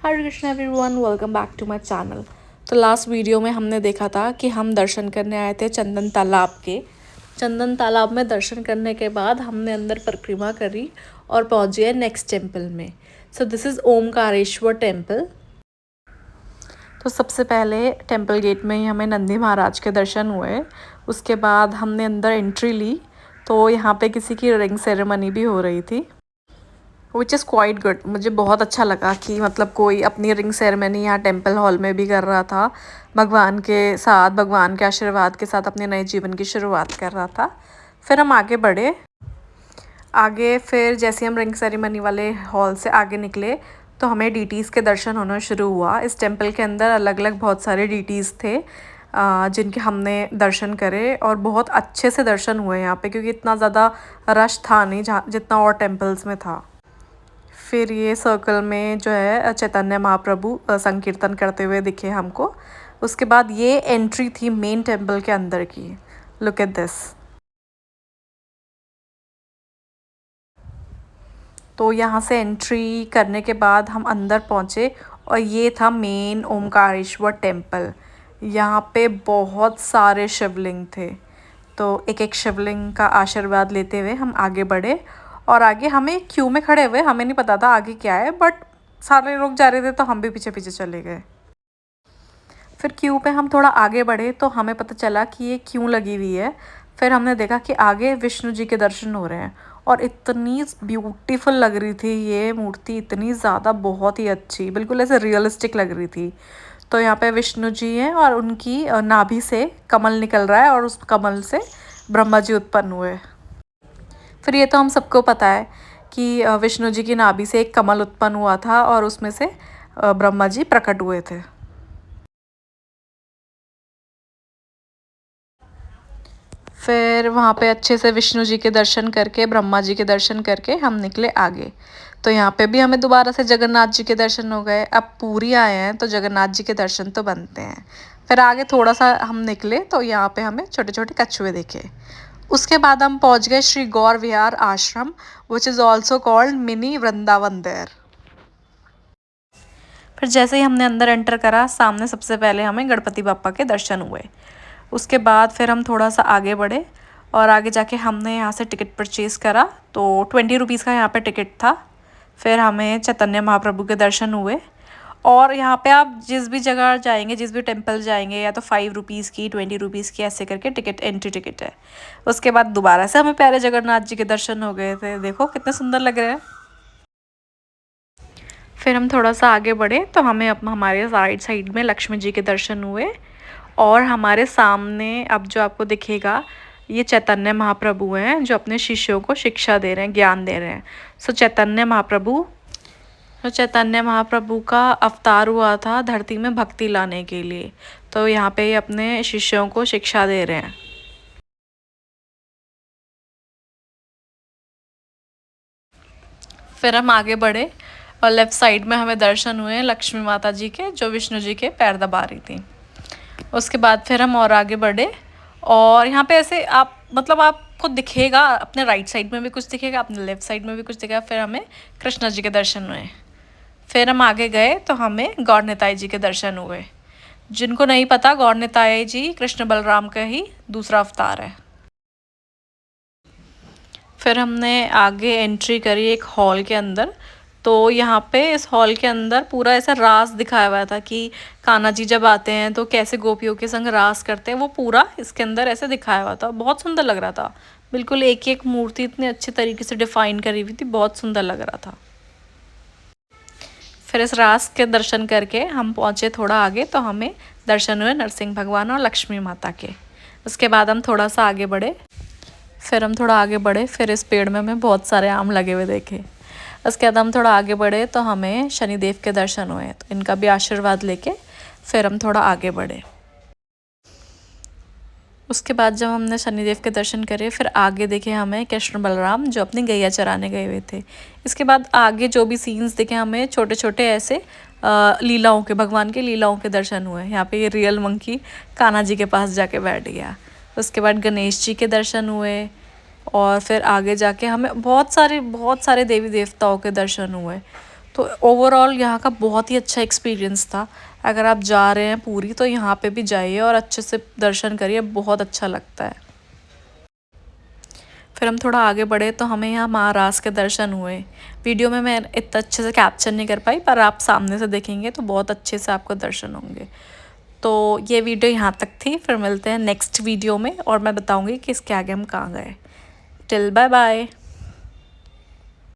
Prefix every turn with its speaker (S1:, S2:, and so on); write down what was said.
S1: Hare Krishna everyone, welcome back to my channel. तो last video में हमने देखा था कि हम दर्शन करने आए थे चंदन तालाब के। चंदन तालाब में दर्शन करने के बाद हमने अंदर परिक्रमा करी और पहुँच गए नेक्स्ट टेम्पल में। So this is Omkareshwar temple. तो सबसे पहले टेम्पल गेट में ही हमें नंदी महाराज के दर्शन हुए। उसके बाद हमने अंदर एंट्री ली तो यहाँ पे किसी की रिंग सेरेमनी भी हो रही थी, विच इज़ क्वाइट गुड। मुझे बहुत अच्छा लगा कि मतलब कोई अपनी रिंग सेरेमनी यहाँ टेम्पल हॉल में भी कर रहा था, भगवान के साथ, भगवान के आशीर्वाद के साथ अपने नए जीवन की शुरुआत कर रहा था। फिर हम आगे बढ़े। फिर जैसे हम रिंग सेरेमनी वाले हॉल से आगे निकले तो हमें डीटीज़ के दर्शन होना शुरू हुआ। इस टेम्पल के अंदर अलग अलग बहुत सारे डीटीज़ थे जिनके हमने दर्शन करे और बहुत अच्छे से दर्शन हुए यहाँ पे, क्योंकि इतना ज़्यादा रश था नहीं जहाँ जितना और टेम्पल्स में था। फिर ये सर्कल में जो है चैतन्य महाप्रभु संकीर्तन करते हुए दिखे हमको। उसके बाद ये एंट्री थी मेन टेम्पल के अंदर की। Look at this. तो यहाँ से एंट्री करने के बाद हम अंदर पहुँचे और ये था मेन ओमकारेश्वर टेम्पल। यहाँ पे बहुत सारे शिवलिंग थे, तो एक एक शिवलिंग का आशीर्वाद लेते हुए हम आगे बढ़े। और आगे हमें क्यू में खड़े हुए, हमें नहीं पता था आगे क्या है, बट सारे लोग जा रहे थे तो हम भी पीछे पीछे चले गए। फिर क्यू पे हम थोड़ा आगे बढ़े तो हमें पता चला कि ये क्यों लगी हुई है। फिर हमने देखा कि आगे विष्णु जी के दर्शन हो रहे हैं और इतनी ब्यूटीफुल लग रही थी ये मूर्ति, इतनी ज़्यादा, बहुत ही अच्छी, बिल्कुल ऐसे रियलिस्टिक लग रही थी। तो यहाँ पे विष्णु जी हैं और उनकी नाभि से कमल निकल रहा है और उस कमल से ब्रह्मा जी उत्पन्न हुए। फिर ये तो हम सबको पता है कि विष्णु जी की नाभि से एक कमल उत्पन्न हुआ था और उसमें से ब्रह्मा जी प्रकट हुए थे। फिर वहाँ पे अच्छे से विष्णु जी के दर्शन करके, ब्रह्मा जी के दर्शन करके हम निकले आगे। तो यहाँ पे भी हमें दोबारा से जगन्नाथ जी के दर्शन हो गए। अब पूरी आए हैं तो जगन्नाथ जी के दर्शन तो बनते हैं। फिर आगे थोड़ा सा हम निकले तो यहाँ पे हमें छोटे छोटे कछुए दिखे। उसके बाद हम पहुँच गए Shri Gaur Vihar Ashram, which is also called mini Vrindavan there. फिर जैसे ही हमने अंदर एंटर करा, सामने सबसे पहले हमें गणपति बापा के दर्शन हुए। उसके बाद फिर हम थोड़ा सा आगे बढ़े और आगे जाके हमने यहाँ से टिकट परचेज़ करा। तो 20 रुपीज़ का यहाँ पे टिकट था। फिर हमें चैतन्य महाप्रभु के दर्शन हुए। और यहाँ पे आप जिस भी जगह जाएंगे, जिस भी टेम्पल जाएंगे, या तो 5 रुपीज़ की, 20 रुपीज़ की, ऐसे करके टिकट, एंट्री टिकट है। उसके बाद दोबारा से हमें प्यारे जगन्नाथ जी के दर्शन हो गए थे। देखो कितने सुंदर लग रहे हैं। फिर हम थोड़ा सा आगे बढ़े तो हमें हमारे राइट साइड में लक्ष्मी जी के दर्शन हुए और हमारे सामने अब जो आपको दिखेगा ये चैतन्य महाप्रभु हैं जो अपने शिष्यों को शिक्षा दे रहे हैं, ज्ञान दे रहे हैं। चैतन्य महाप्रभु का अवतार हुआ था धरती में भक्ति लाने के लिए। तो यहाँ पे ये अपने शिष्यों को शिक्षा दे रहे हैं। फिर हम आगे बढ़े और लेफ़्ट साइड में हमें दर्शन हुए लक्ष्मी माता जी के, जो विष्णु जी के पैर दबा रही थी। उसके बाद फिर हम और आगे बढ़े और यहाँ पे ऐसे आप मतलब आपको दिखेगा, अपने राइट साइड में भी कुछ दिखेगा, अपने लेफ़्ट साइड में भी कुछ दिखेगा। फिर हमें कृष्णा जी के दर्शन हुए। फिर हम आगे गए तो हमें गौर निताई जी के दर्शन हुए। जिनको नहीं पता, गौर निताई जी कृष्ण बलराम का ही दूसरा अवतार है। फिर हमने आगे एंट्री करी एक हॉल के अंदर। तो यहाँ पे इस हॉल के अंदर पूरा ऐसा रास दिखाया हुआ था कि कान्हा जी जब आते हैं तो कैसे गोपियों के संग रास करते हैं, वो पूरा इसके अंदर ऐसे दिखाया हुआ था। बहुत सुंदर लग रहा था, बिल्कुल एक एक मूर्ति इतने अच्छे तरीके से डिफाइन करी हुई थी, बहुत सुंदर लग रहा था। फिर इस रास के दर्शन करके हम पहुँचे थोड़ा आगे तो हमें दर्शन हुए नरसिंह भगवान और लक्ष्मी माता के। उसके बाद हम थोड़ा सा आगे बढ़े। फिर इस पेड़ में हमें बहुत सारे आम लगे हुए देखे। उसके बाद हम थोड़ा आगे बढ़े तो हमें शनिदेव के दर्शन हुए, तो इनका भी आशीर्वाद लेके फिर हम थोड़ा आगे बढ़े। उसके बाद जब हमने शनिदेव के दर्शन करे, फिर आगे देखे हमें कृष्ण बलराम जो अपनी गैया चराने गए हुए थे। इसके बाद आगे जो भी सीन्स दिखे हमें छोटे छोटे ऐसे लीलाओं के, भगवान के लीलाओं के दर्शन हुए। यहाँ पे ये रियल मंकी कान्हा जी के पास जाके बैठ गया। उसके बाद गणेश जी के दर्शन हुए और फिर आगे जाके हमें बहुत सारे देवी देवताओं के दर्शन हुए। तो ओवरऑल यहाँ का बहुत ही अच्छा एक्सपीरियंस था। अगर आप जा रहे हैं पुरी तो यहाँ पे भी जाइए और अच्छे से दर्शन करिए, बहुत अच्छा लगता है। फिर हम थोड़ा आगे बढ़े तो हमें यहाँ महाराज के दर्शन हुए। वीडियो में मैं इतना अच्छे से कैप्चर नहीं कर पाई, पर आप सामने से देखेंगे तो बहुत अच्छे से आपको दर्शन होंगे। तो ये वीडियो यहाँ तक थी, फिर मिलते हैं नेक्स्ट वीडियो में और मैं बताऊँगी कि इसके आगे हम कहाँ गए। Till bye bye.